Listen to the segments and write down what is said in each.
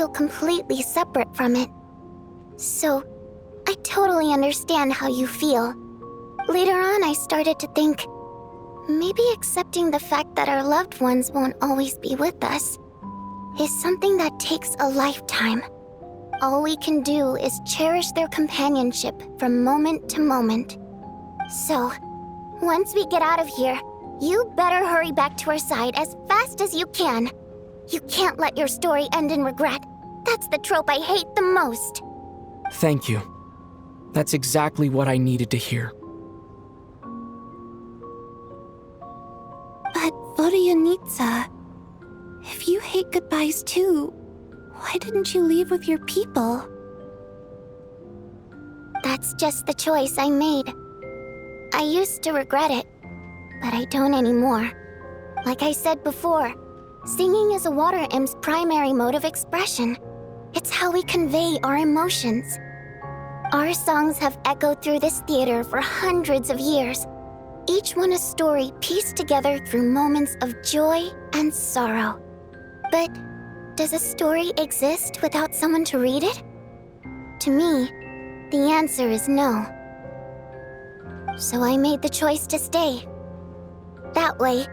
feel completely separate from it. So, I totally understand how you feel. Later on, I started to think, maybe accepting the fact that our loved ones won't always be with us is something that takes a lifetime. All we can do is cherish their companionship from moment to moment. So, once we get out of here, you better hurry back to our side as fast as you can. You can't let your story end in regret. That's the trope I hate the most. Thank you. That's exactly what I needed to hear. But Vodyanitsa, if you hate goodbyes too, why didn't you leave with your people? That's just the choice I made. I used to regret it, but I don't anymore. Like I said before, singing is a water imp's primary mode of expression. It's how we convey our emotions. Our songs have echoed through this theater for hundreds of years, each one a story pieced together through moments of joy and sorrow. But does a story exist without someone to read it? To me, the answer is no. So I made the choice to stay. That way,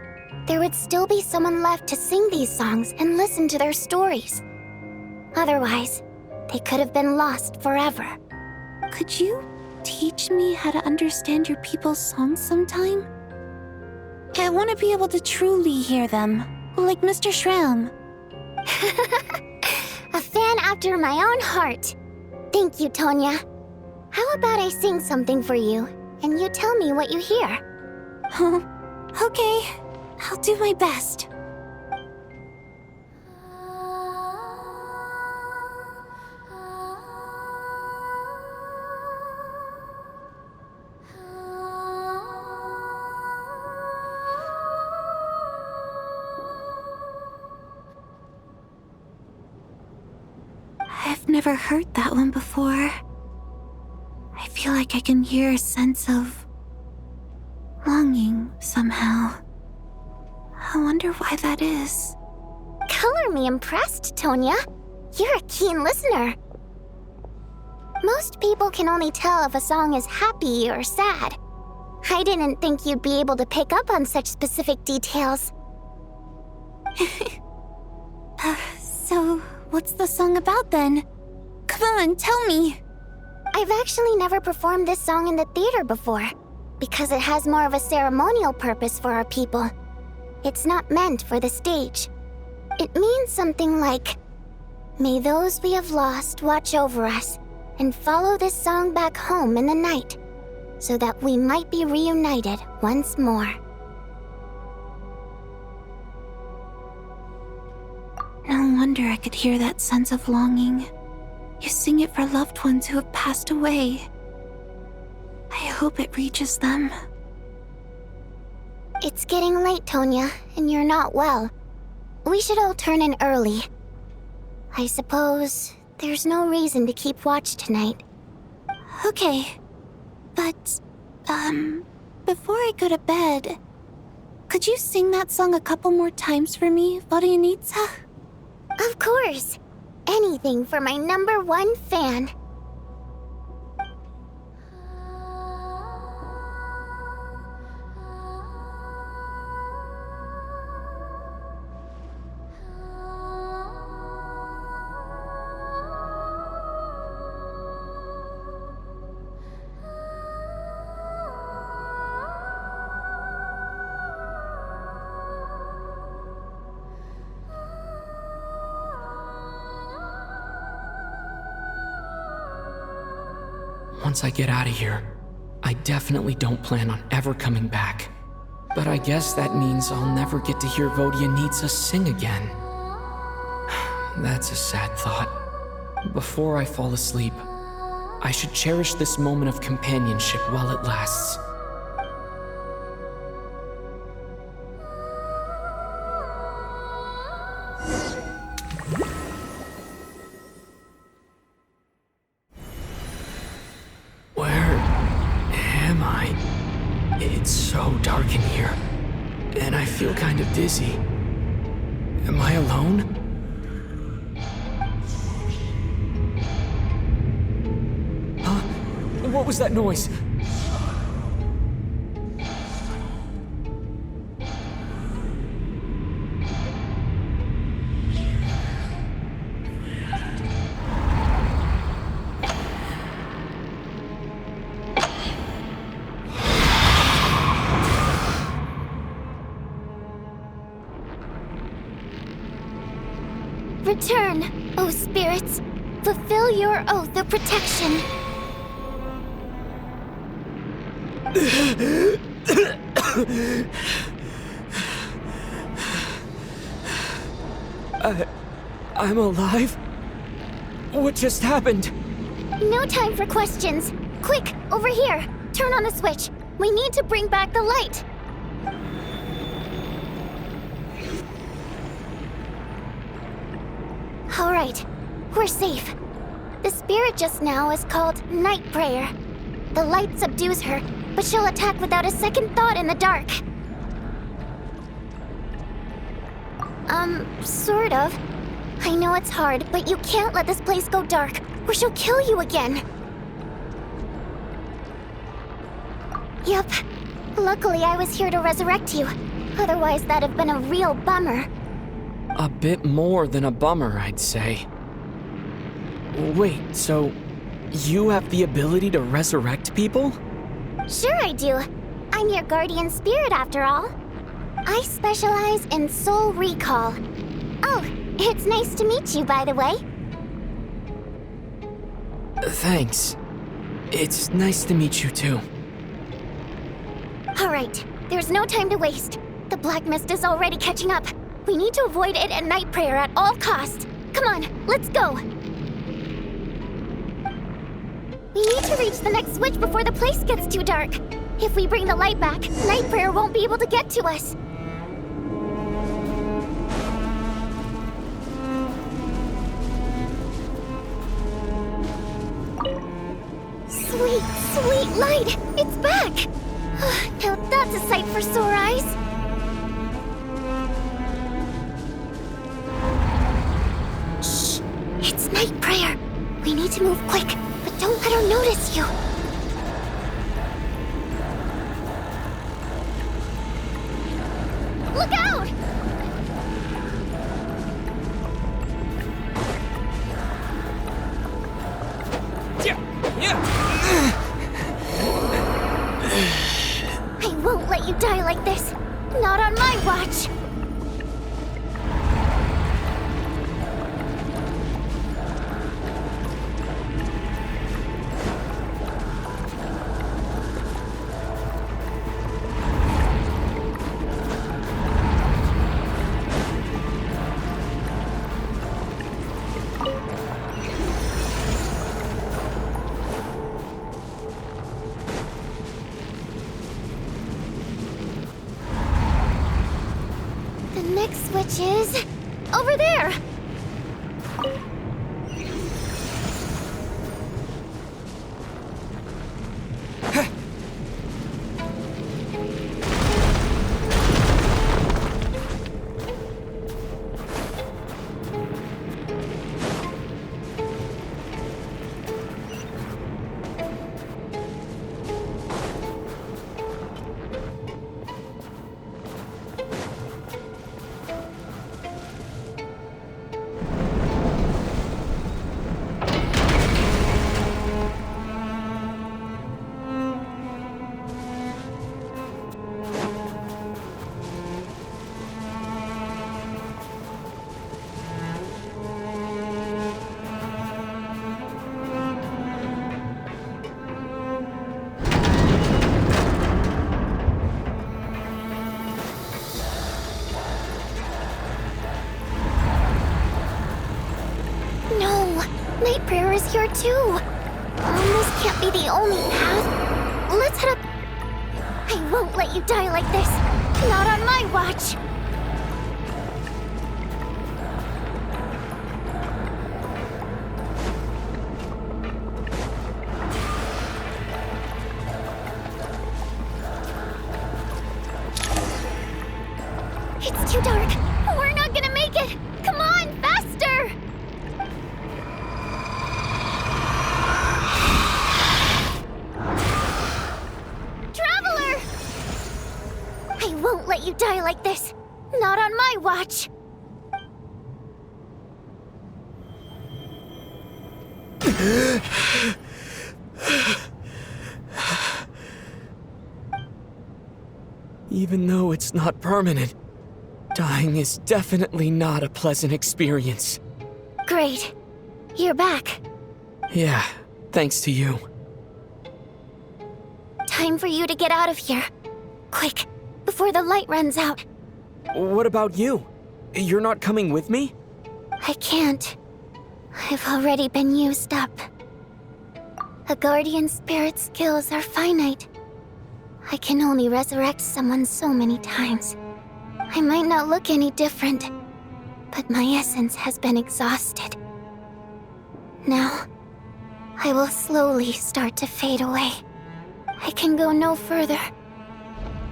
there would still be someone left to sing these songs and listen to their stories. Otherwise, they could have been lost forever. Could you teach me how to understand your people's songs sometime? I want to be able to truly hear them, like Mr. Shram. A fan after my own heart. Thank you, Tonya. How about I sing something for you, and you tell me what you hear? Okay, I'll do my best. I've never heard that one before. I feel like I can hear a sense of longing somehow. I wonder why that is. Color me impressed, Tonya. You're a keen listener. Most people can only tell if a song is happy or sad. I didn't think you'd be able to pick up on such specific details. So, what's the song about then? Come on, tell me! I've actually never performed this song in the theater before, because it has more of a ceremonial purpose for our people. It's not meant for the stage. It means something like, "May those we have lost watch over us, and follow this song back home in the night, so that we might be reunited once more." No wonder I could hear that sense of longing. You sing it for loved ones who have passed away. I hope it reaches them. It's getting late, Tonya, and you're not well. We should all turn in early. I suppose there's no reason to keep watch tonight. Okay, but, before I go to bed, could you sing that song a couple more times for me, Vodyanitsa? Of course. Anything for my #1 fan. Once I get out of here, I definitely don't plan on ever coming back. But I guess that means I'll never get to hear Vodyanitsa sing again. That's a sad thought. Before I fall asleep, I should cherish this moment of companionship while it lasts. It's so dark in here, and I feel kind of dizzy. Am I alone? What was that noise? Return, O spirits. Fulfill your oath of protection. I'm alive? What just happened? No time for questions. Quick, over here. Turn on the switch. We need to bring back the light. All right, we're safe. The spirit just now is called Night Prayer. The light subdues her, but she'll attack without a second thought in the dark. Sort of. I know it's hard, but you can't let this place go dark, or she'll kill you again. Yep. Luckily, I was here to resurrect you. Otherwise, that'd have been a real bummer. A bit more than a bummer, I'd say. Wait, so you have the ability to resurrect people? Sure I do. I'm your guardian spirit after all. I specialize in soul recall. Oh, it's nice to meet you, by the way. Thanks. It's nice to meet you too. All right, there's no time to waste. The black mist is already catching up. We need to avoid it and Night Prayer at all costs. Come on, let's go. We need to reach the next switch before the place gets too dark. If we bring the light back, Night Prayer won't be able to get to us. Sweet, sweet light! It's back! Now that's a sight for sore eyes. Shh! It's Night Prayer. We need to move quick, but don't let her notice you. Look out! I won't let you die like this. Not on my watch. The next switch is over there. Night Prayer is here too. This can't be the only path. Let's head up. I won't let you die like this. Not on my watch. It's too dark. We're not gonna make it. Come on, faster! you die like this. Not on my watch. Even though it's not permanent, dying is definitely not a pleasant experience. Great. You're back. Yeah, thanks to you. Time for you to get out of here. Quick, before the light runs out. What about you? You're not coming with me? I can't. I've already been used up. A guardian spirit's skills are finite. I can only resurrect someone so many times. I might not look any different, but my essence has been exhausted. Now, I will slowly start to fade away. I can go no further.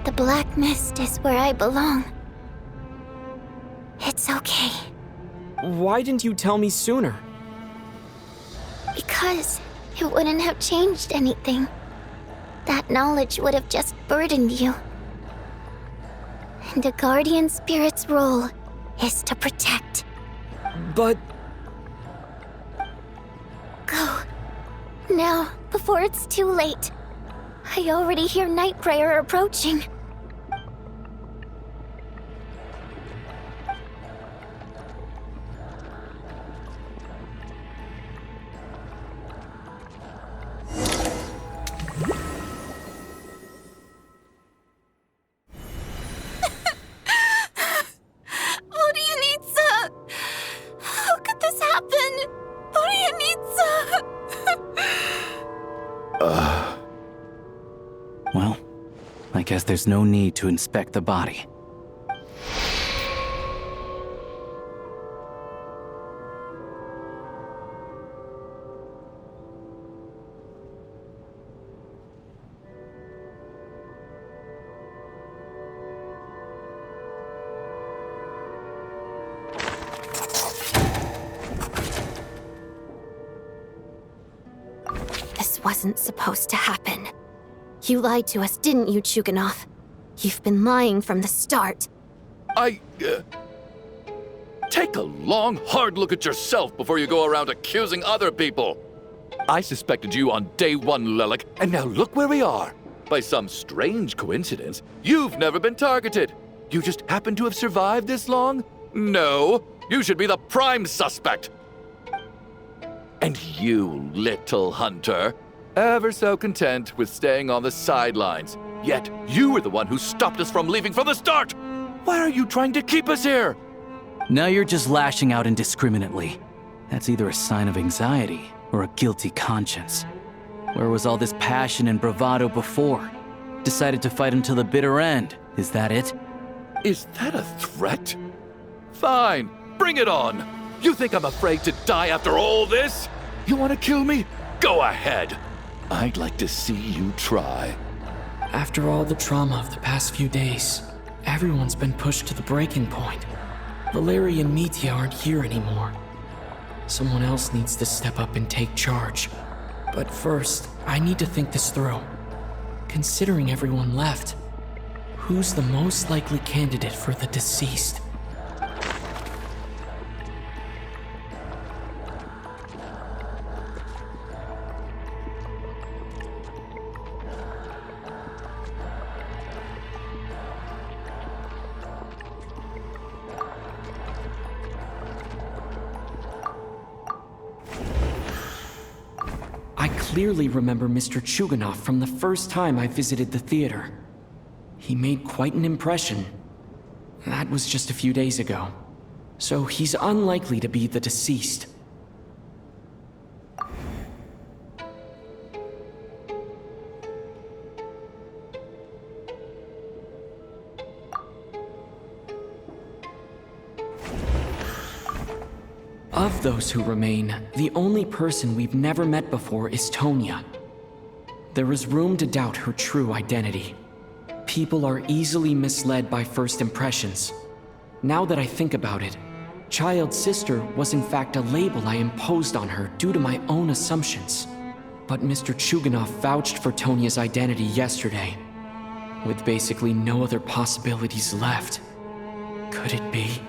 The black mist is where I belong. It's okay. Why didn't you tell me sooner? Because it wouldn't have changed anything. That knowledge would have just burdened you. And a guardian spirit's role is to protect. But... Go. Now, before it's too late. I already hear night prayer approaching. Well, I guess there's no need to inspect the body. This wasn't supposed to happen. You lied to us, didn't you, Chuganov? You've been lying from the start. Take a long, hard look at yourself before you go around accusing other people. I suspected you on day one, Lelik, and now look where we are. By some strange coincidence, you've never been targeted. You just happen to have survived this long? No, you should be the prime suspect. And you, little hunter, ever so content with staying on the sidelines. Yet, you were the one who stopped us from leaving from the start! Why are you trying to keep us here? Now you're just lashing out indiscriminately. That's either a sign of anxiety or a guilty conscience. Where was all this passion and bravado before? Decided to fight until the bitter end. Is that it? Is that a threat? Fine, bring it on. You think I'm afraid to die after all this? You want to kill me? Go ahead. I'd like to see you try. After all the trauma of the past few days, everyone's been pushed to the breaking point. Valeria and Mitya aren't here anymore. Someone else needs to step up and take charge. But first, I need to think this through. Considering everyone left, who's the most likely candidate for the deceased? I clearly remember Mr. Chuganov from the first time I visited the theater. He made quite an impression. That was just a few days ago. So he's unlikely to be the deceased. Of those who remain, the only person we've never met before is Tonya. There is room to doubt her true identity. People are easily misled by first impressions. Now that I think about it, Child's sister was in fact a label I imposed on her due to my own assumptions. But Mr. Chuganov vouched for Tonya's identity yesterday. with basically no other possibilities left. Could it be?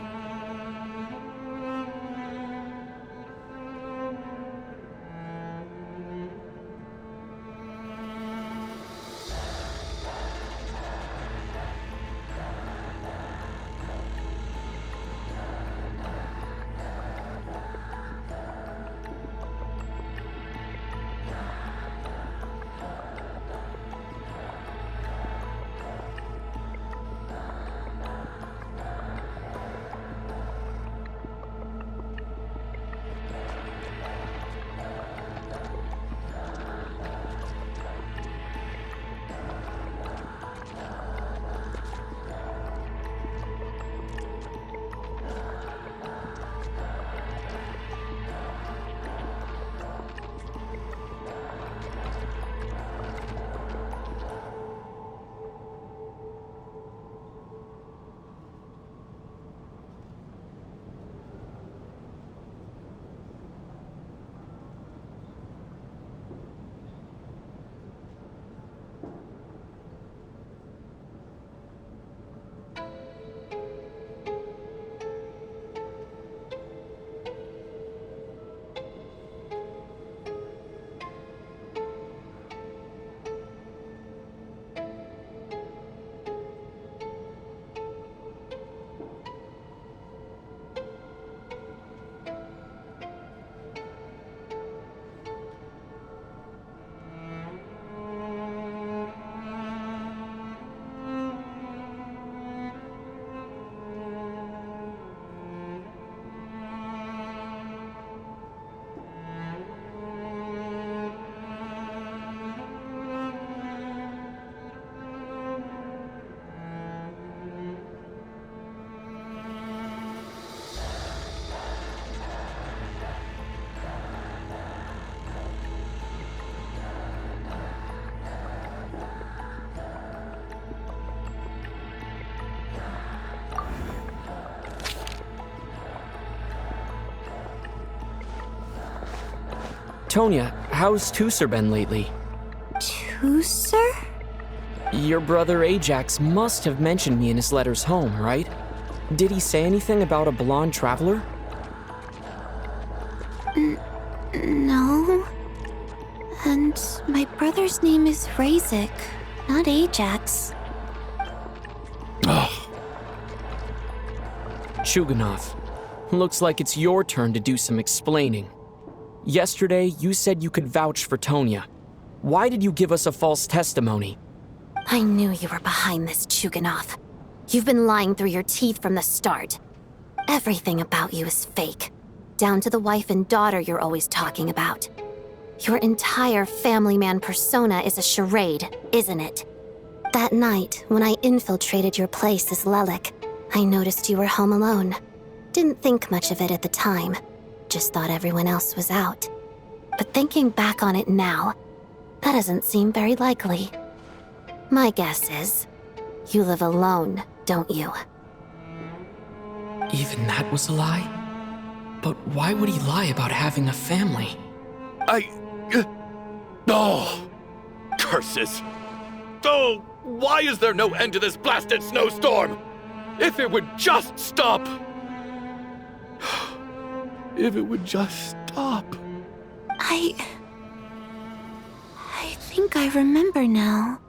Tonya, how's Tusser been lately? Tusser? Your brother Ajax must have mentioned me in his letters home, right? Did he say anything about a blonde traveler? No. And my brother's name is Razik, not Ajax. Chuganov, looks like it's your turn to do some explaining. Yesterday, you said you could vouch for Tonya. Why did you give us a false testimony? I knew you were behind this, Chuganov. You've been lying through your teeth from the start. Everything about you is fake, down to the wife and daughter you're always talking about. Your entire family man persona is a charade, isn't it? That night, when I infiltrated your place as Lelik, I noticed you were home alone. Didn't think much of it at the time. Just thought everyone else was out. But thinking back on it now, that doesn't seem very likely. My guess is, you live alone, don't you? Even that was a lie? But why would he lie about having a family? Oh! Curses! Oh, why is there no end to this blasted snowstorm? If it would just stop! If it would just stop. I think I remember now.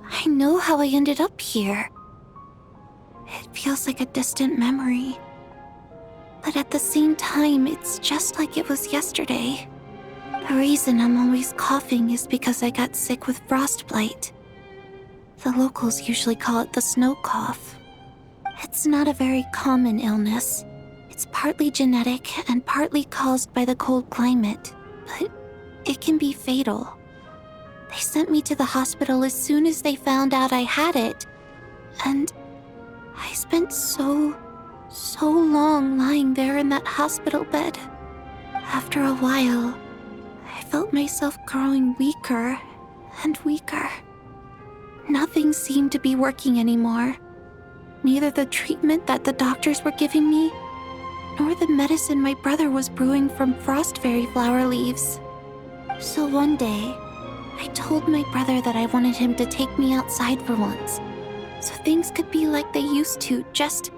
I know how I ended up here. It feels like a distant memory. But at the same time, it's just like it was yesterday. The reason I'm always coughing is because I got sick with frostbite. The locals usually call it the snow cough. It's not a very common illness. It's partly genetic and partly caused by the cold climate, but it can be fatal. They sent me to the hospital as soon as they found out I had it, and I spent so long lying there in that hospital bed. After a while, I felt myself growing weaker and weaker. Nothing seemed to be working anymore. Neither the treatment that the doctors were giving me, nor the medicine my brother was brewing from frost fairy flower leaves. So one day, I told my brother that I wanted him to take me outside for once, so things could be like they used to, just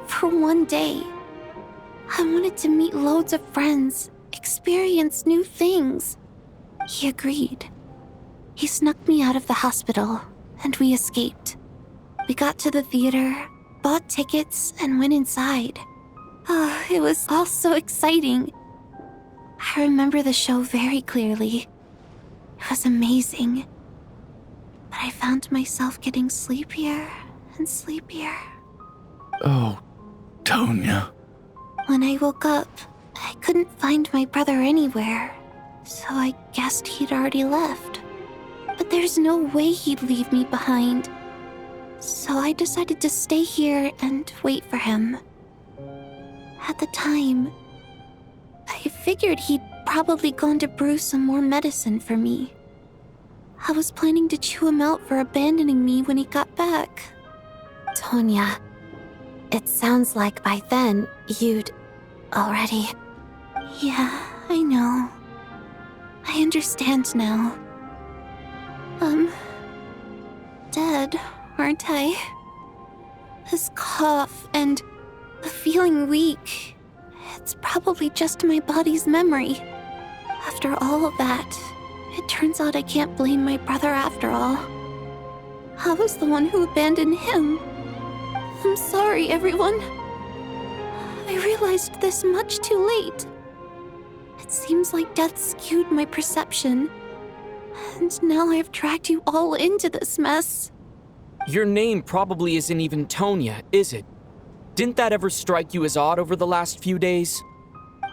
for one day. I wanted to meet loads of friends, experience new things. He agreed. He snuck me out of the hospital, and we escaped. We got to the theater, bought tickets, and went inside. Oh, it was all so exciting. I remember the show very clearly. It was amazing. But I found myself getting sleepier and sleepier. Oh, Tonya. When I woke up, I couldn't find my brother anywhere, so I guessed he'd already left. But there's no way he'd leave me behind. So I decided to stay here and wait for him. At the time, I figured he'd probably gone to brew some more medicine for me. I was planning to chew him out for abandoning me when he got back. Tonya, it sounds like by then you'd already... Yeah, I know. I understand now. Dead, aren't I? This cough and the feeling weak, it's probably just my body's memory. After all of that, it turns out I can't blame my brother after all. I was the one who abandoned him. I'm sorry, everyone. I realized this much too late. It seems like death skewed my perception. And now I've dragged you all into this mess. Your name probably isn't even Tonya, is it? Didn't that ever strike you as odd over the last few days?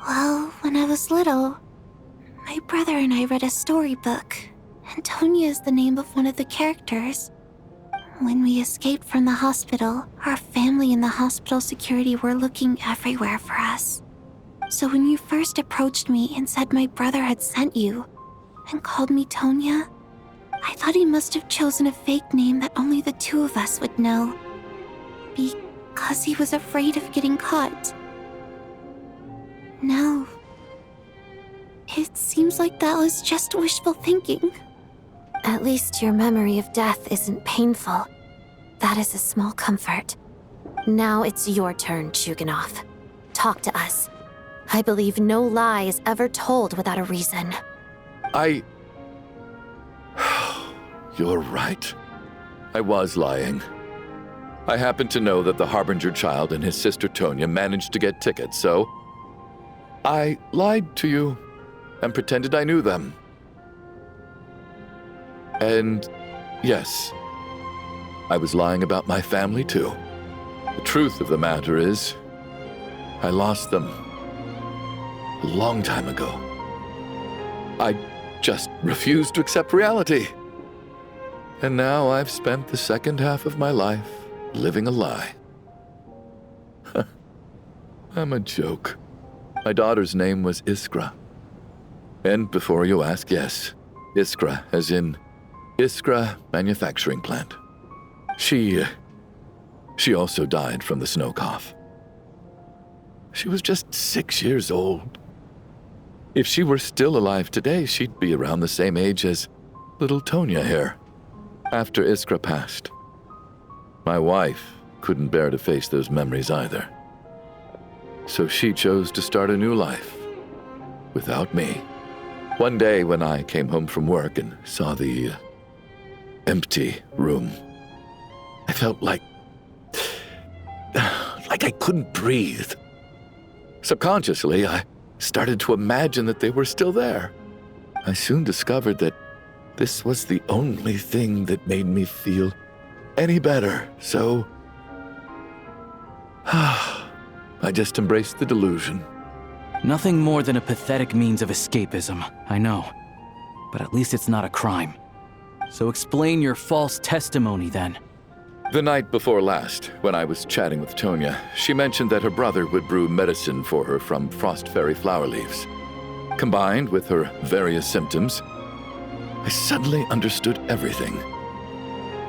Well, when I was little, my brother and I read a storybook, and Tonya is the name of one of the characters. When we escaped from the hospital, our family and the hospital security were looking everywhere for us. So when you first approached me and said my brother had sent you, and called me Tonya, I thought he must have chosen a fake name that only the two of us would know. Because he was afraid of getting caught. Now, it seems like that was just wishful thinking. At least your memory of death isn't painful. That is a small comfort. Now it's your turn, Chuganov. Talk to us. I believe no lie is ever told without a reason. You're right. I was lying. I happened to know that the Harbinger child and his sister Tonya managed to get tickets, so I lied to you and pretended I knew them. And yes, I was lying about my family too. The truth of the matter is, I lost them a long time ago. I just refused to accept reality. And now I've spent the second half of my life living a lie. I'm a joke. My daughter's name was Iskra. And before you ask, yes, Iskra, as in Iskra Manufacturing Plant. She also died from the snow cough. She was just 6 years old. If she were still alive today, she'd be around the same age as little Tonya here. After Iskra passed, my wife couldn't bear to face those memories either. So she chose to start a new life without me. One day when I came home from work and saw the empty room, I felt like I couldn't breathe. Subconsciously, I started to imagine that they were still there. I soon discovered that this was the only thing that made me feel any better, so I just embraced the delusion. Nothing more than a pathetic means of escapism, I know. But at least it's not a crime. So explain your false testimony then. The night before last, when I was chatting with Tonya, she mentioned that her brother would brew medicine for her from frost fairy flower leaves. Combined with her various symptoms, I suddenly understood everything,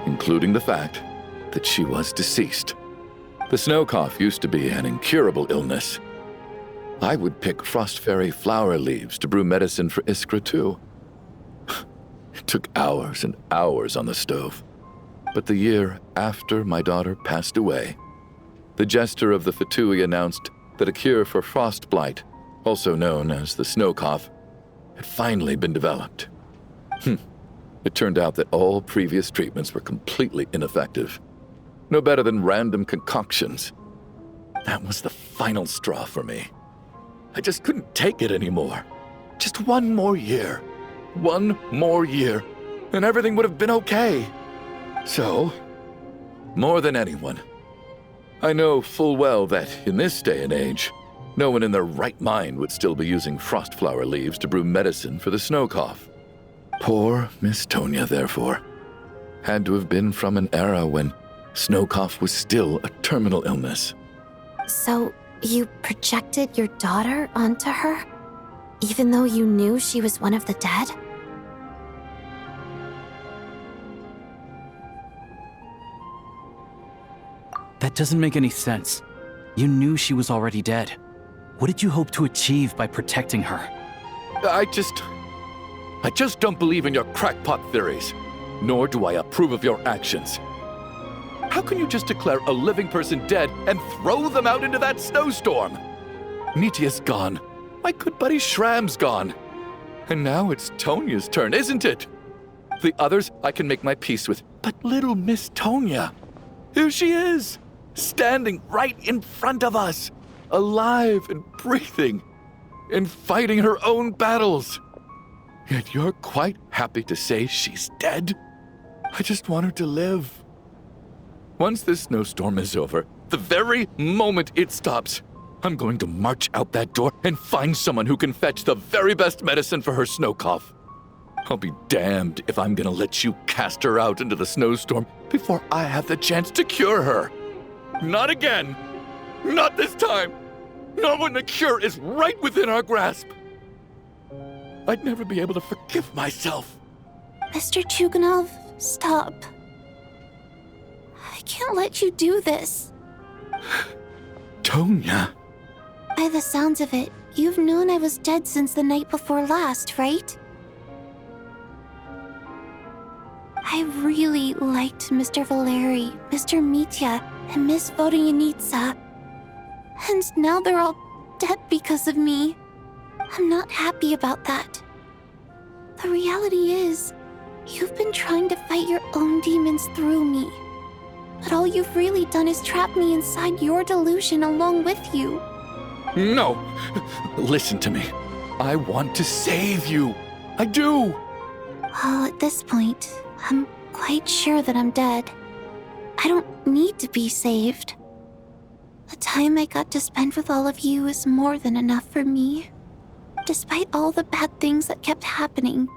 including the fact that she was deceased. The snow cough used to be an incurable illness. I would pick frost fairy flower leaves to brew medicine for Iskra too. It took hours and hours on the stove. But the year after my daughter passed away, the jester of the Fatui announced that a cure for frostblight, also known as the snow cough, had finally been developed. It turned out that all previous treatments were completely ineffective. No better than random concoctions. That was the final straw for me. I just couldn't take it anymore. Just one more year. One more year, and everything would have been okay. So, more than anyone, I know full well that in this day and age, no one in their right mind would still be using frostflower leaves to brew medicine for the snow cough. Poor Miss Tonya, therefore, had to have been from an era when snow cough was still a terminal illness. So, you projected your daughter onto her? Even though you knew she was one of the dead? That doesn't make any sense. You knew she was already dead. What did you hope to achieve by protecting her? I just don't believe in your crackpot theories, nor do I approve of your actions. How can you just declare a living person dead and throw them out into that snowstorm? Nitia's gone. My good buddy Shram's gone. And now it's Tonya's turn, isn't it? The others I can make my peace with, but little Miss Tonya, here she is, standing right in front of us, alive and breathing, and fighting her own battles. Yet you're quite happy to say she's dead? I just want her to live. Once this snowstorm is over, the very moment it stops, I'm going to march out that door and find someone who can fetch the very best medicine for her snow cough. I'll be damned if I'm gonna let you cast her out into the snowstorm before I have the chance to cure her. Not again! Not this time! Not when the cure is right within our grasp! I'd never be able to forgive myself. Mr. Chuganov, stop. I can't let you do this. Tonya. By the sounds of it, you've known I was dead since the night before last, right? I really liked Mr. Valeri, Mr. Mitya, and Miss Vodyanitsa. And now they're all dead because of me. I'm not happy about that. The reality is, you've been trying to fight your own demons through me. But all you've really done is trap me inside your delusion along with you. No! Listen to me. I want to save you. I do! Well, at this point, I'm quite sure that I'm dead. I don't need to be saved. The time I got to spend with all of you is more than enough for me. Despite all the bad things that kept happening,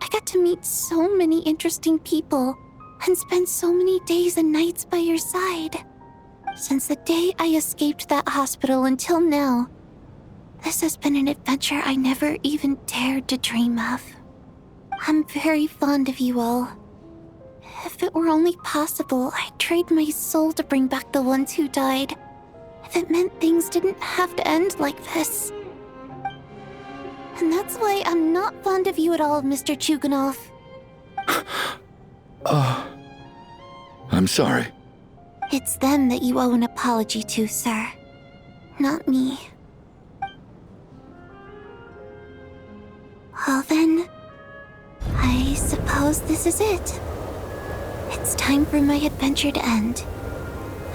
I got to meet so many interesting people and spend so many days and nights by your side. Since the day I escaped that hospital until now, this has been an adventure I never even dared to dream of. I'm very fond of you all. If it were only possible, I'd trade my soul to bring back the ones who died. If it meant things didn't have to end like this. And that's why I'm not fond of you at all, Mr. Chuganov. I'm sorry. It's them that you owe an apology to, sir. Not me. Well then, I suppose this is it. It's time for my adventure to end.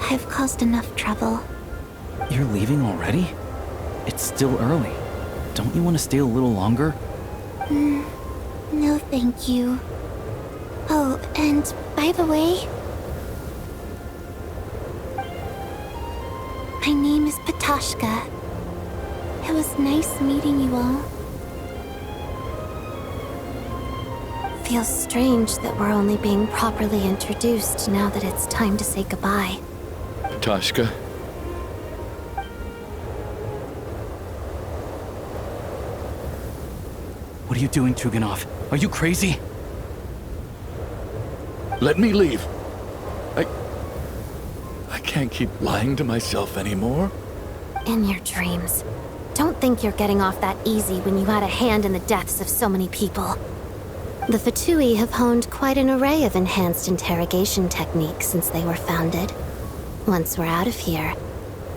I've caused enough trouble. You're leaving already? It's still early. Don't you want to stay a little longer? No thank you. Oh, and by the way, my name is Patashka. It was nice meeting you all. Feels strange that we're only being properly introduced now that it's time to say goodbye. Tashka. What are you doing, Chuganov? Are you crazy? Let me leave. I can't keep lying to myself anymore. In your dreams. Don't think you're getting off that easy when you had a hand in the deaths of so many people. The Fatui have honed quite an array of enhanced interrogation techniques since they were founded. Once we're out of here,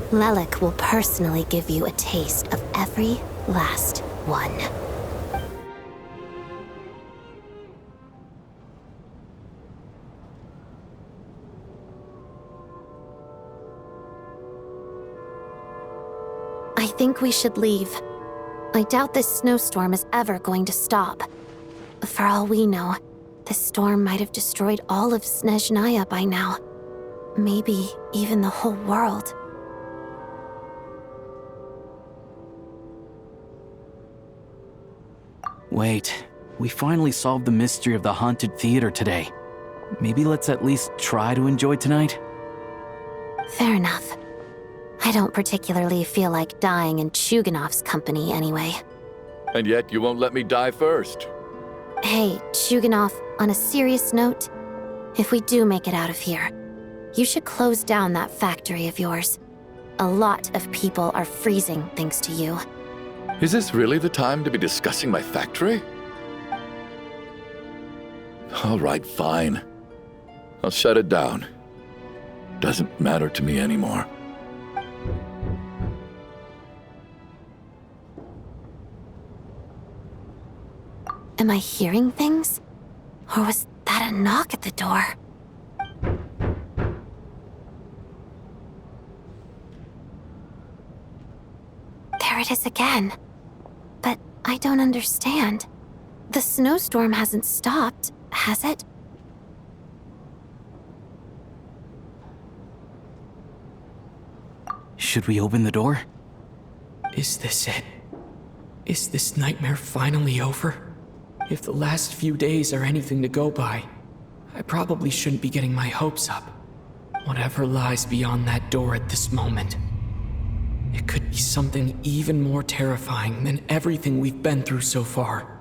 Lelik will personally give you a taste of every last one. I think we should leave. I doubt this snowstorm is ever going to stop. For all we know, this storm might have destroyed all of Snezhnaya by now. Maybe even the whole world. Wait, we finally solved the mystery of the haunted theater today. Maybe let's at least try to enjoy tonight? Fair enough. I don't particularly feel like dying in Chuganov's company anyway. And yet you won't let me die first. Hey, Chuganov, on a serious note, if we do make it out of here, you should close down that factory of yours. A lot of people are freezing thanks to you. Is this really the time to be discussing my factory? All right, fine. I'll shut it down. Doesn't matter to me anymore. Am I hearing things? Or was that a knock at the door? There it is again. But I don't understand. The snowstorm hasn't stopped, has it? Should we open the door? Is this it? Is this nightmare finally over? If the last few days are anything to go by, I probably shouldn't be getting my hopes up. Whatever lies beyond that door at this moment, it could be something even more terrifying than everything we've been through so far.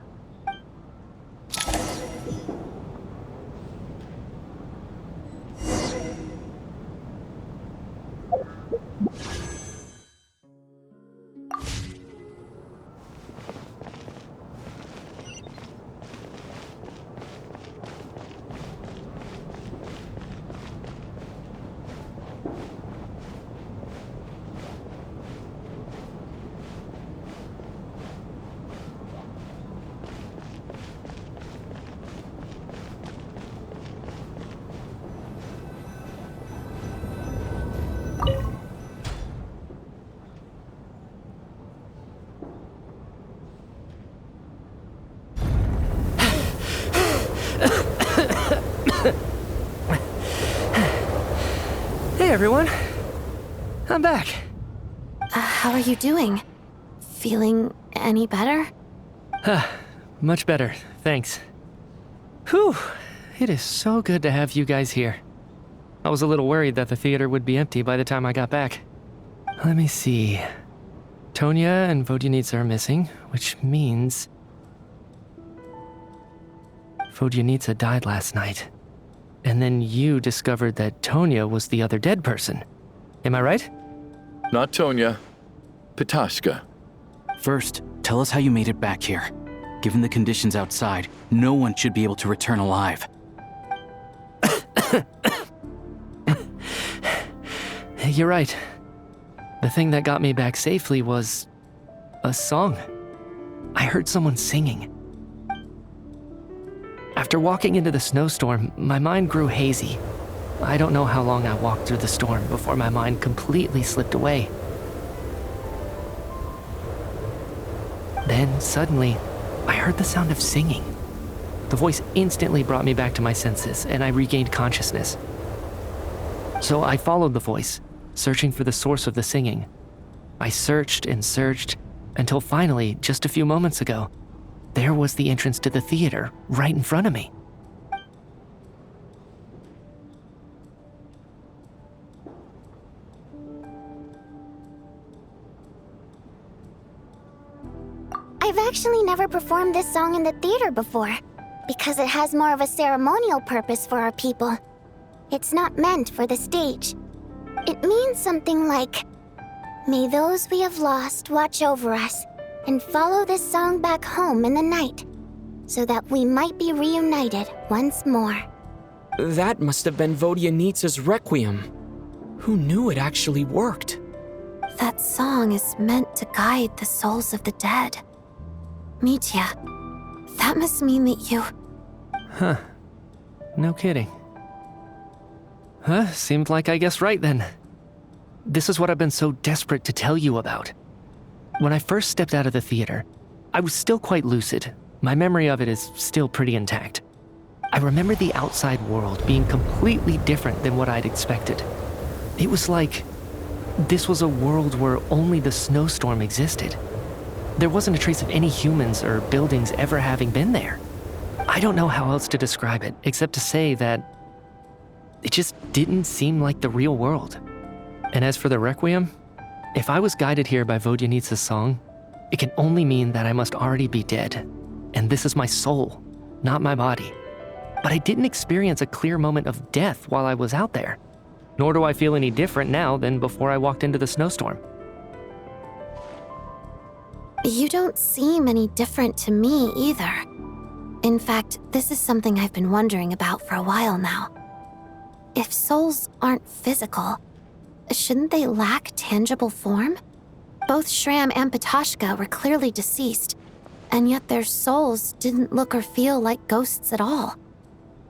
Hey everyone, I'm back. How are you doing? Feeling any better? Much better, thanks. Whew, it is so good to have you guys here. I was a little worried that the theater would be empty by the time I got back. Let me see. Tonya and Vodyanitsa are missing, which means Vodyanitsa died last night. And then you discovered that Tonya was the other dead person. Am I right? Not Tonya. Pitashka. First, tell us how you made it back here. Given the conditions outside, no one should be able to return alive. You're right. The thing that got me back safely was a song. I heard someone singing. After walking into the snowstorm, my mind grew hazy. I don't know how long I walked through the storm before my mind completely slipped away. Then, suddenly, I heard the sound of singing. The voice instantly brought me back to my senses, and I regained consciousness. So I followed the voice, searching for the source of the singing. I searched and searched, until finally, just a few moments ago, there was the entrance to the theater, right in front of me. I've actually never performed this song in the theater before, because it has more of a ceremonial purpose for our people. It's not meant for the stage. It means something like, "May those we have lost watch over us, and follow this song back home in the night." so that we might be reunited once more. That must have been Vodyanitsa's Requiem. Who knew it actually worked? That song is meant to guide the souls of the dead. Mitya, that must mean that you... Huh. No kidding. Huh, seemed like I guessed right then. This is what I've been so desperate to tell you about. When I first stepped out of the theater, I was still quite lucid. My memory of it is still pretty intact. I remember the outside world being completely different than what I'd expected. It was like this was a world where only the snowstorm existed. There wasn't a trace of any humans or buildings ever having been there. I don't know how else to describe it, except to say that it just didn't seem like the real world. And as for the Requiem, if I was guided here by Vodyanitsa's song, it can only mean that I must already be dead. And this is my soul, not my body. But I didn't experience a clear moment of death while I was out there. Nor do I feel any different now than before I walked into the snowstorm. You don't seem any different to me either. In fact, this is something I've been wondering about for a while now. If souls aren't physical, shouldn't they lack tangible form? Both Shram and Patoshka were clearly deceased, and yet their souls didn't look or feel like ghosts at all.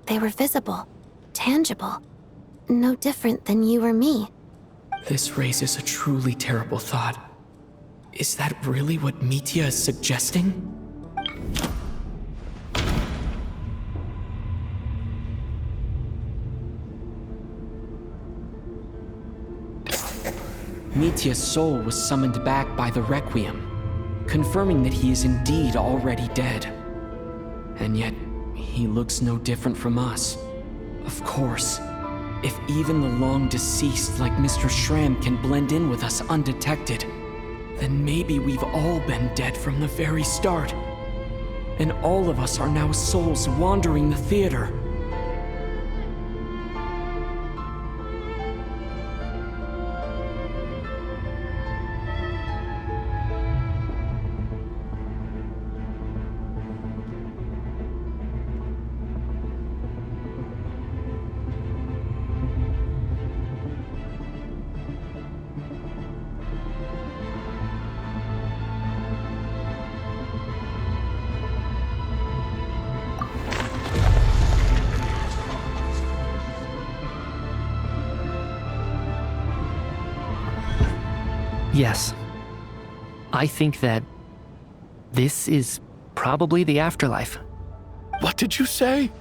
They were visible, tangible, no different than you or me. This raises a truly terrible thought. Is that really what Mitya is suggesting? Mitya's soul was summoned back by the Requiem, confirming that he is indeed already dead. And yet, he looks no different from us. Of course, if even the long-deceased like Mr. Shram can blend in with us undetected, then maybe we've all been dead from the very start. And all of us are now souls wandering the theater. Yes. I think that this is probably the afterlife. What did you say?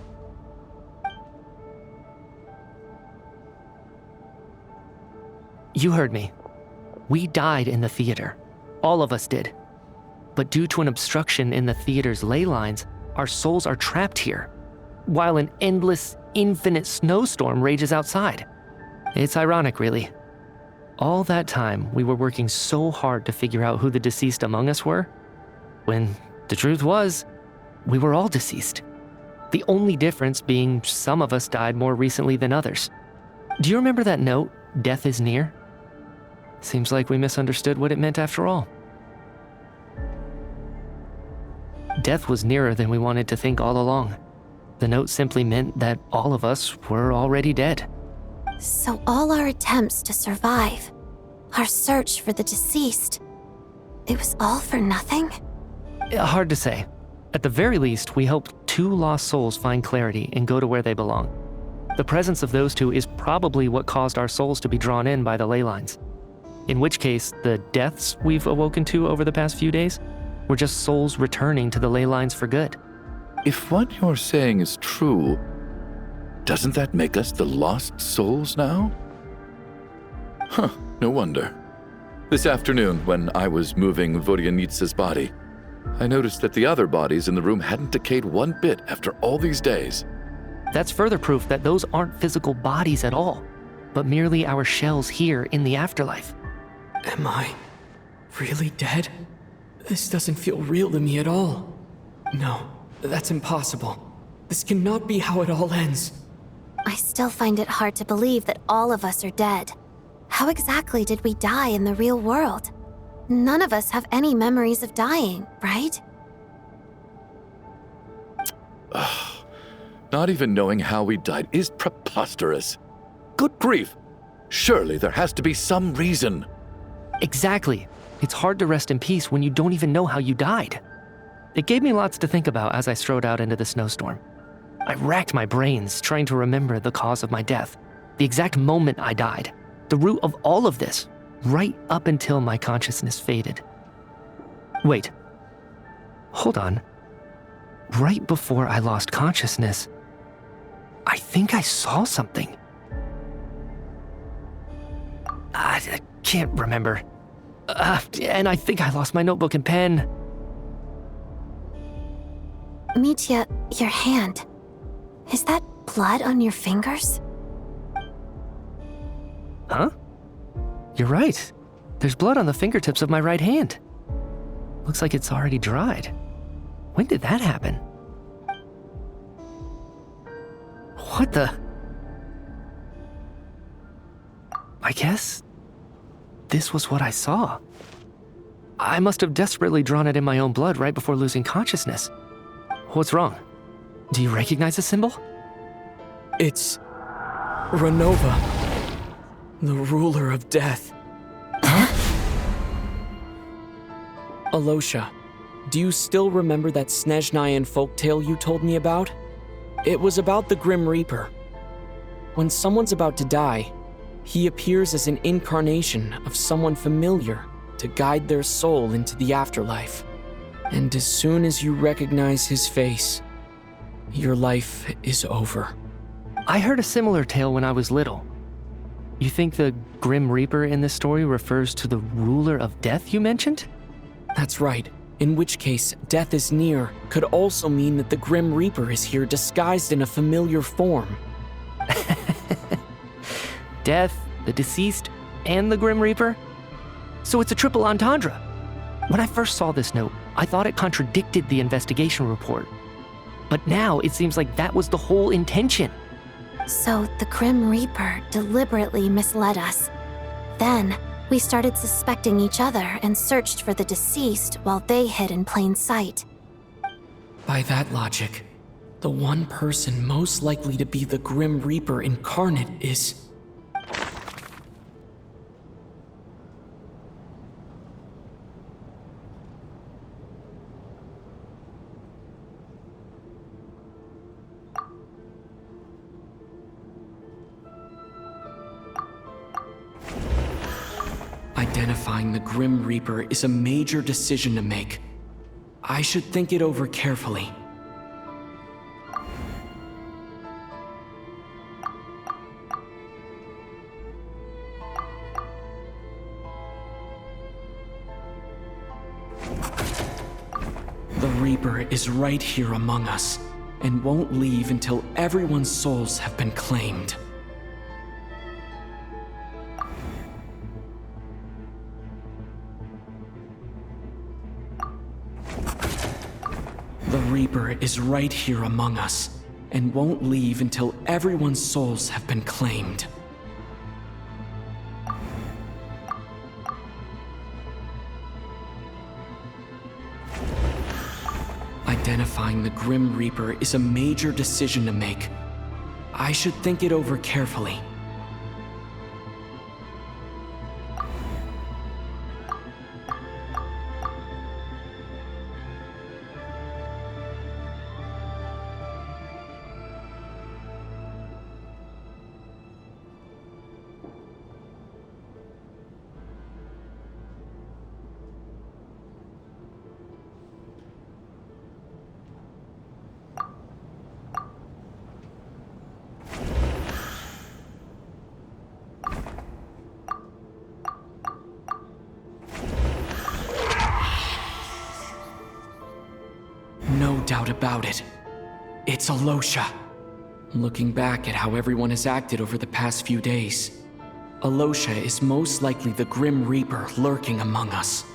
You heard me. We died in the theater. All of us did. But due to an obstruction in the theater's ley lines, our souls are trapped here, while an endless, infinite snowstorm rages outside. It's ironic, really. All that time, we were working so hard to figure out who the deceased among us were, when the truth was, we were all deceased. The only difference being some of us died more recently than others. Do you remember that note, "Death is near"? Seems like we misunderstood what it meant after all. Death was nearer than we wanted to think all along. The note simply meant that all of us were already dead. So all our attempts to survive, our search for the deceased, it was all for nothing? Hard to say. At the very least, we helped 2 lost souls find clarity and go to where they belong. The presence of those 2 is probably what caused our souls to be drawn in by the ley lines. In which case, the deaths we've awoken to over the past few days were just souls returning to the ley lines for good. If what you're saying is true, doesn't that make us the lost souls now? Huh, no wonder. This afternoon, when I was moving Vodyanitsa's body, I noticed that the other bodies in the room hadn't decayed one bit after all these days. That's further proof that those aren't physical bodies at all, but merely our shells here in the afterlife. Am I really dead? This doesn't feel real to me at all. No, that's impossible. This cannot be how it all ends. I still find it hard to believe that all of us are dead. How exactly did we die in the real world? None of us have any memories of dying, right? Not even knowing how we died is preposterous. Good grief! Surely there has to be some reason. Exactly. It's hard to rest in peace when you don't even know how you died. It gave me lots to think about as I strode out into the snowstorm. I racked my brains trying to remember the cause of my death, the exact moment I died, the root of all of this, right up until my consciousness faded. Wait. Hold on. Right before I lost consciousness, I think I saw something. I can't remember. And I think I lost my notebook and pen. Mitya, your hand. Is that blood on your fingers? Huh? You're right. There's blood on the fingertips of my right hand. Looks like it's already dried. When did that happen? What the? I guess this was what I saw. I must have desperately drawn it in my own blood right before losing consciousness. What's wrong? Do you recognize the symbol? It's Renova, the ruler of death. Alosha, do you still remember that Snezhnayan folktale you told me about? It was about the Grim Reaper. When someone's about to die, he appears as an incarnation of someone familiar to guide their soul into the afterlife. And as soon as you recognize his face, your life is over. I heard a similar tale when I was little. You think the Grim Reaper in this story refers to the ruler of death you mentioned? That's right. In which case, death is near could also mean that the Grim Reaper is here disguised in a familiar form. Death, the deceased, and the Grim Reaper? So it's a triple entendre. When I first saw this note, I thought it contradicted the investigation report. But now it seems like that was the whole intention. So the Grim Reaper deliberately misled us. Then, we started suspecting each other and searched for the deceased while they hid in plain sight. By that logic, the one person most likely to be the Grim Reaper incarnate is... Identifying the Grim Reaper is a major decision to make. I should think it over carefully. The Reaper is right here among us, and won't leave until everyone's souls have been claimed. The Reaper is right here among us, and won't leave until everyone's souls have been claimed. Identifying the Grim Reaper is a major decision to make. I should think it over carefully. No doubt about it. It's Alosha. Looking back at how everyone has acted over the past few days, Alosha is most likely the Grim Reaper lurking among us.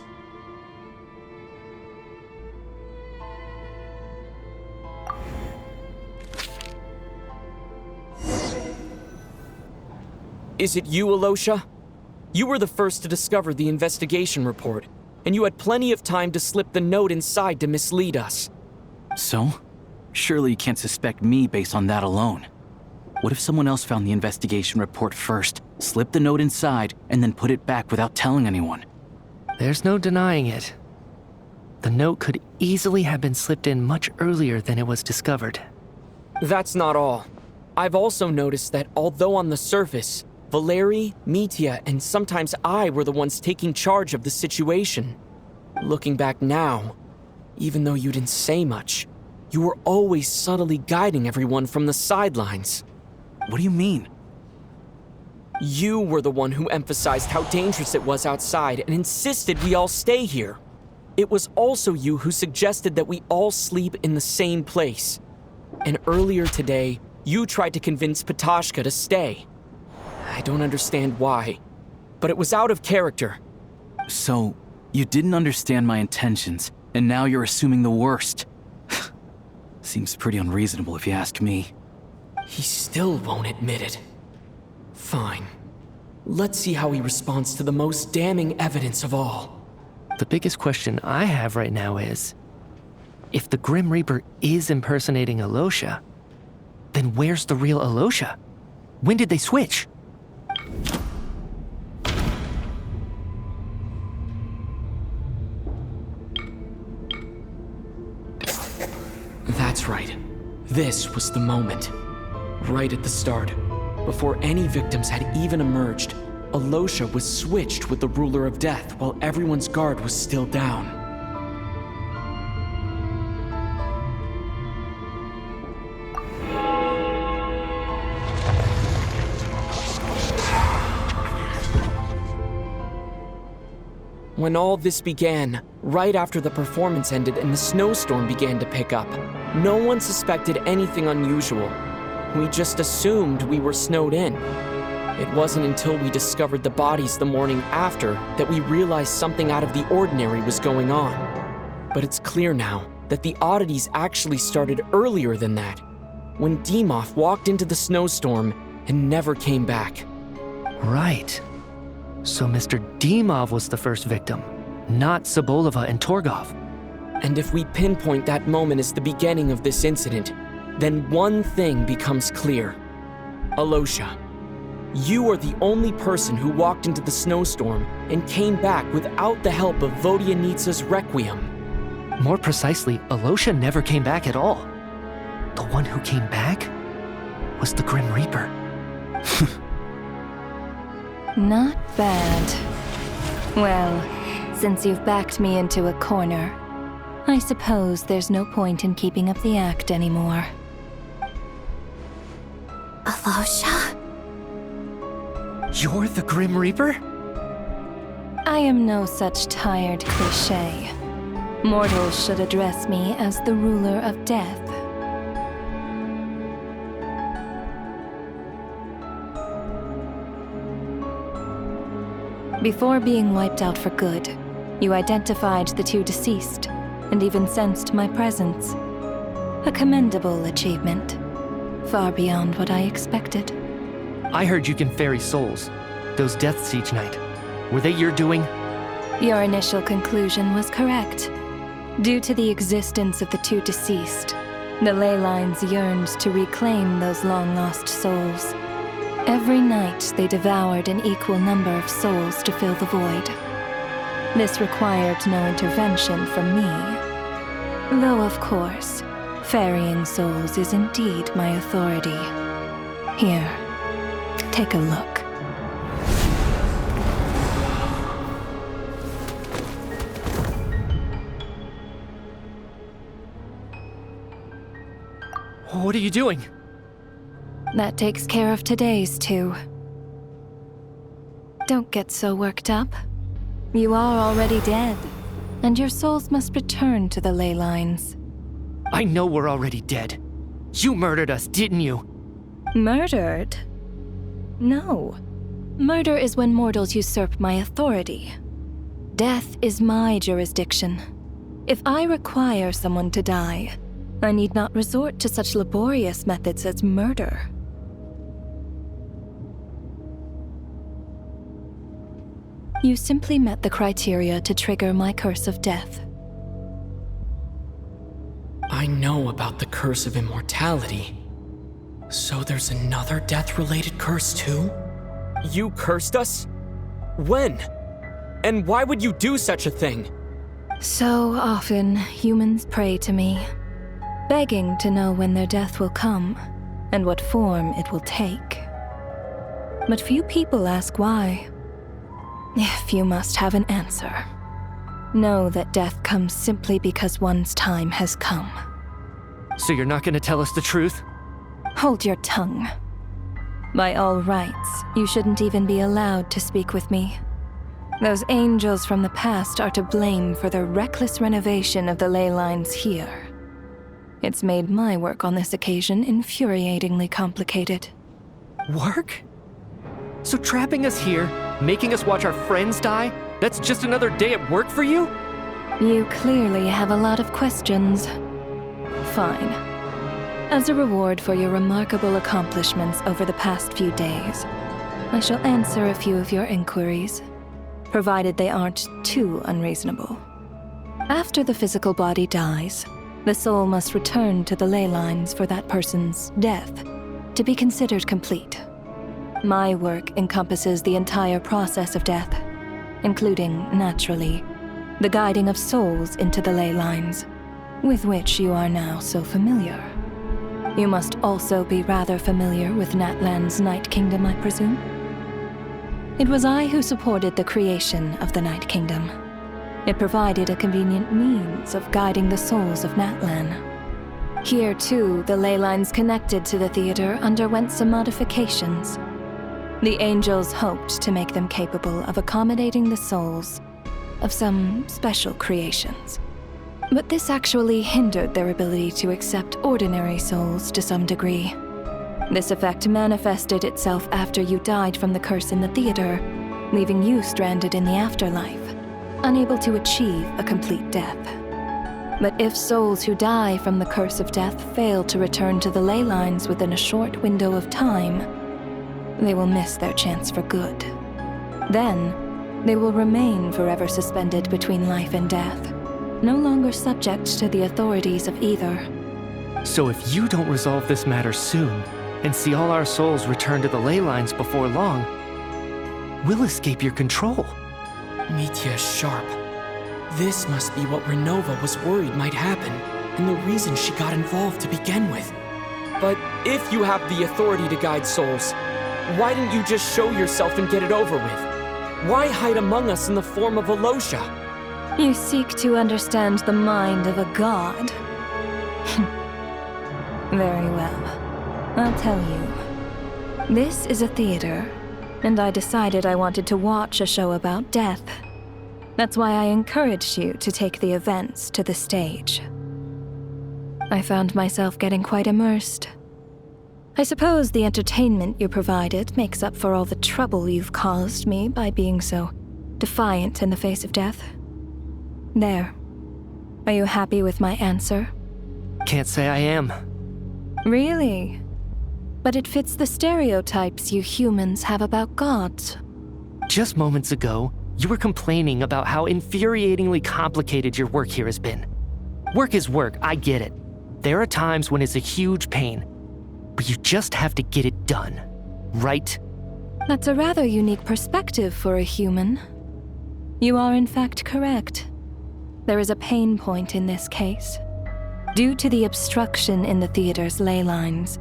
Is it you, Alosha? You were the first to discover the investigation report, and you had plenty of time to slip the note inside to mislead us. So? Surely you can't suspect me based on that alone. What if someone else found the investigation report first, slipped the note inside, and then put it back without telling anyone? There's no denying it. The note could easily have been slipped in much earlier than it was discovered. That's not all. I've also noticed that although on the surface, Valeri, Mitya, and sometimes I were the ones taking charge of the situation. Looking back now, even though you didn't say much, you were always subtly guiding everyone from the sidelines. What do you mean? You were the one who emphasized how dangerous it was outside and insisted we all stay here. It was also you who suggested that we all sleep in the same place. And earlier today, you tried to convince Patashka to stay. I don't understand why, but it was out of character. So, you didn't understand my intentions, and now you're assuming the worst. Seems pretty unreasonable if you ask me. He still won't admit it. Fine. Let's see how he responds to the most damning evidence of all. The biggest question I have right now is, if the Grim Reaper is impersonating Alosha, then where's the real Alosha? When did they switch? That's right. This was the moment. Right at the start, before any victims had even emerged, Alosha was switched with the Ruler of Death while everyone's guard was still down. When all this began, right after the performance ended and the snowstorm began to pick up, no one suspected anything unusual. We just assumed we were snowed in. It wasn't until we discovered the bodies the morning after that we realized something out of the ordinary was going on. But it's clear now that the oddities actually started earlier than that, when Dimov walked into the snowstorm and never came back. Right. So Mr. Dimov was the first victim, not Sobolova and Torgov. And if we pinpoint that moment as the beginning of this incident, then one thing becomes clear. Alosha, you are the only person who walked into the snowstorm and came back without the help of Vodyanitsa's Requiem. More precisely, Alosha never came back at all. The one who came back was the Grim Reaper. Not bad. Well, since you've backed me into a corner, I suppose there's no point in keeping up the act anymore. Alosha? You're the Grim Reaper? I am no such tired cliché. Mortals should address me as the ruler of death. Before being wiped out for good, you identified the two deceased, and even sensed my presence. A commendable achievement, far beyond what I expected. I heard you can ferry souls. Those deaths each night. Were they your doing? Your initial conclusion was correct. Due to the existence of the two deceased, the ley lines yearned to reclaim those long-lost souls. Every night they devoured an equal number of souls to fill the void. This required no intervention from me. Though, of course, ferrying souls is indeed my authority. Here, take a look. What are you doing? That takes care of today's too. Don't get so worked up. You are already dead, and your souls must return to the ley lines. I know we're already dead. You murdered us, didn't you? Murdered? No. Murder is when mortals usurp my authority. Death is my jurisdiction. If I require someone to die, I need not resort to such laborious methods as murder. You simply met the criteria to trigger my curse of death. I know about the curse of immortality. So there's another death-related curse too? You cursed us? When? And why would you do such a thing? So often, humans pray to me, begging to know when their death will come and what form it will take. But few people ask why. If you must have an answer, know that death comes simply because one's time has come. So you're not gonna tell us the truth? Hold your tongue. By all rights, you shouldn't even be allowed to speak with me. Those angels from the past are to blame for the reckless renovation of the ley lines here. It's made my work on this occasion infuriatingly complicated. Work? So trapping us here, making us watch our friends die, that's just another day at work for you? You clearly have a lot of questions. Fine. As a reward for your remarkable accomplishments over the past few days, I shall answer a few of your inquiries, provided they aren't too unreasonable. After the physical body dies, the soul must return to the ley lines for that person's death to be considered complete. My work encompasses the entire process of death, including, naturally, the guiding of souls into the ley lines, with which you are now so familiar. You must also be rather familiar with Natlan's Night Kingdom, I presume? It was I who supported the creation of the Night Kingdom. It provided a convenient means of guiding the souls of Natlan. Here, too, the ley lines connected to the theater underwent some modifications. The angels hoped to make them capable of accommodating the souls of some special creations. But this actually hindered their ability to accept ordinary souls to some degree. This effect manifested itself after you died from the curse in the theater, leaving you stranded in the afterlife, unable to achieve a complete death. But if souls who die from the curse of death fail to return to the ley lines within a short window of time, they will miss their chance for good. Then, they will remain forever suspended between life and death, no longer subject to the authorities of either. So if you don't resolve this matter soon, and see all our souls return to the ley lines before long, we'll escape your control. Mitya is sharp. This must be what Renova was worried might happen, and the reason she got involved to begin with. But if you have the authority to guide souls, why didn't you just show yourself and get it over with? Why hide among us in the form of Alosha? You seek to understand the mind of a god. Very well. I'll tell you. This is a theater, and I decided I wanted to watch a show about death. That's why I encouraged you to take the events to the stage. I found myself getting quite immersed. I suppose the entertainment you provided makes up for all the trouble you've caused me by being so defiant in the face of death. There. Are you happy with my answer? Can't say I am. Really? But it fits the stereotypes you humans have about gods. Just moments ago, you were complaining about how infuriatingly complicated your work here has been. Work is work, I get it. There are times when it's a huge pain, but you just have to get it done, right? That's a rather unique perspective for a human. You are in fact correct. There is a pain point in this case. Due to the obstruction in the theater's ley lines,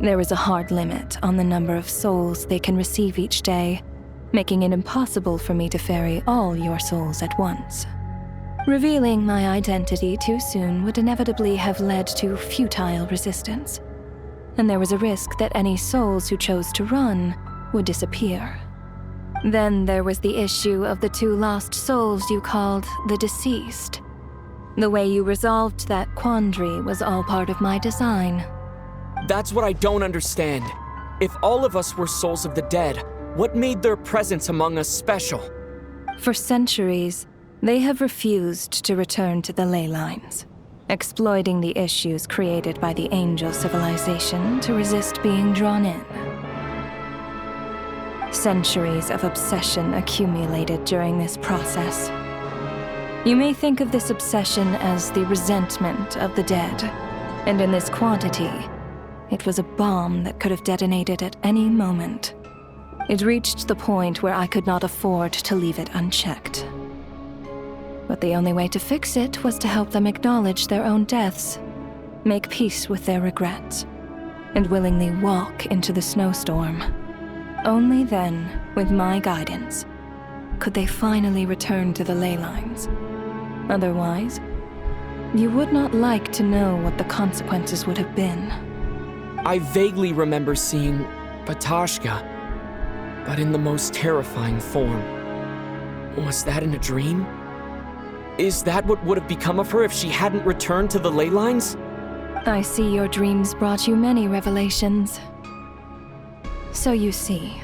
there is a hard limit on the number of souls they can receive each day, making it impossible for me to ferry all your souls at once. Revealing my identity too soon would inevitably have led to futile resistance, and there was a risk that any souls who chose to run would disappear. Then there was the issue of the 2 lost souls you called the deceased. The way you resolved that quandary was all part of my design. That's what I don't understand. If all of us were souls of the dead, what made their presence among us special? For centuries, they have refused to return to the ley lines, exploiting the issues created by the angel civilization to resist being drawn in. Centuries of obsession accumulated during this process. You may think of this obsession as the resentment of the dead, and in this quantity, it was a bomb that could have detonated at any moment. It reached the point where I could not afford to leave it unchecked. But the only way to fix it was to help them acknowledge their own deaths, make peace with their regrets, and willingly walk into the snowstorm. Only then, with my guidance, could they finally return to the ley lines. Otherwise, you would not like to know what the consequences would have been. I vaguely remember seeing Batashka, but in the most terrifying form. Was that in a dream? Is that what would have become of her if she hadn't returned to the ley lines? I see your dreams brought you many revelations. So you see,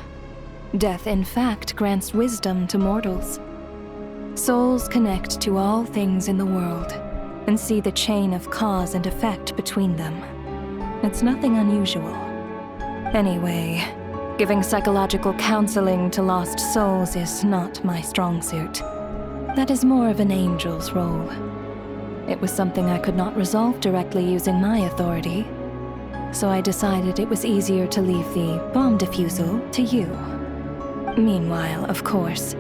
death in fact grants wisdom to mortals. Souls connect to all things in the world and see the chain of cause and effect between them. It's nothing unusual. Anyway, giving psychological counseling to lost souls is not my strong suit. That is more of an angel's role. It was something I could not resolve directly using my authority, so I decided it was easier to leave the bomb defusal to you. Meanwhile, of course,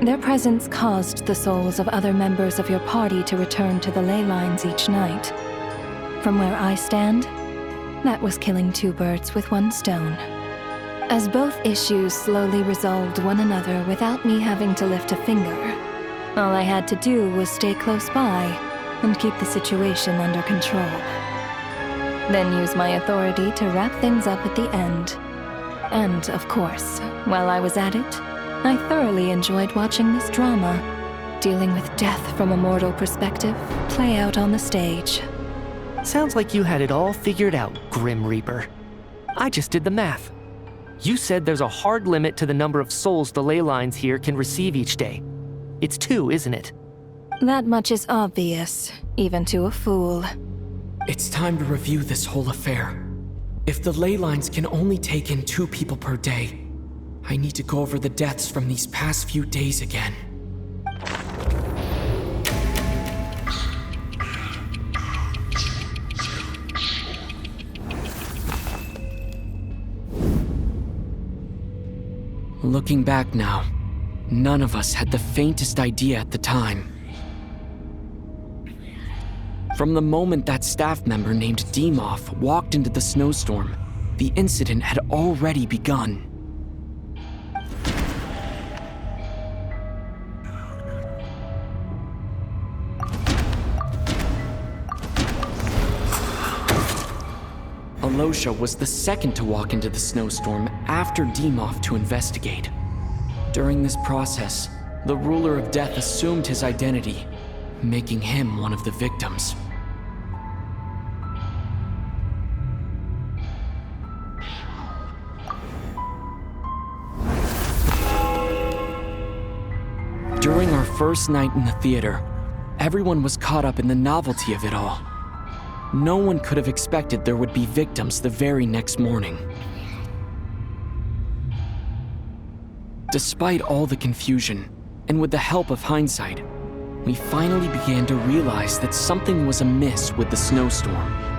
their presence caused the souls of other members of your party to return to the ley lines each night. From where I stand, that was killing two birds with one stone. As both issues slowly resolved one another without me having to lift a finger, all I had to do was stay close by and keep the situation under control. Then use my authority to wrap things up at the end. And, of course, while I was at it, I thoroughly enjoyed watching this drama, dealing with death from a mortal perspective, play out on the stage. Sounds like you had it all figured out, Grim Reaper. I just did the math. You said there's a hard limit to the number of souls the ley lines here can receive each day. It's 2, isn't it? That much is obvious, even to a fool. It's time to review this whole affair. If the ley lines can only take in 2 people per day, I need to go over the deaths from these past few days again. Looking back now, none of us had the faintest idea at the time. From the moment that staff member named Dimov walked into the snowstorm, the incident had already begun. Alosha was the second to walk into the snowstorm after Dimov to investigate. During this process, the ruler of death assumed his identity, making him one of the victims. During our first night in the theater, everyone was caught up in the novelty of it all. No one could have expected there would be victims the very next morning. Despite all the confusion, and with the help of hindsight, we finally began to realize that something was amiss with the snowstorm.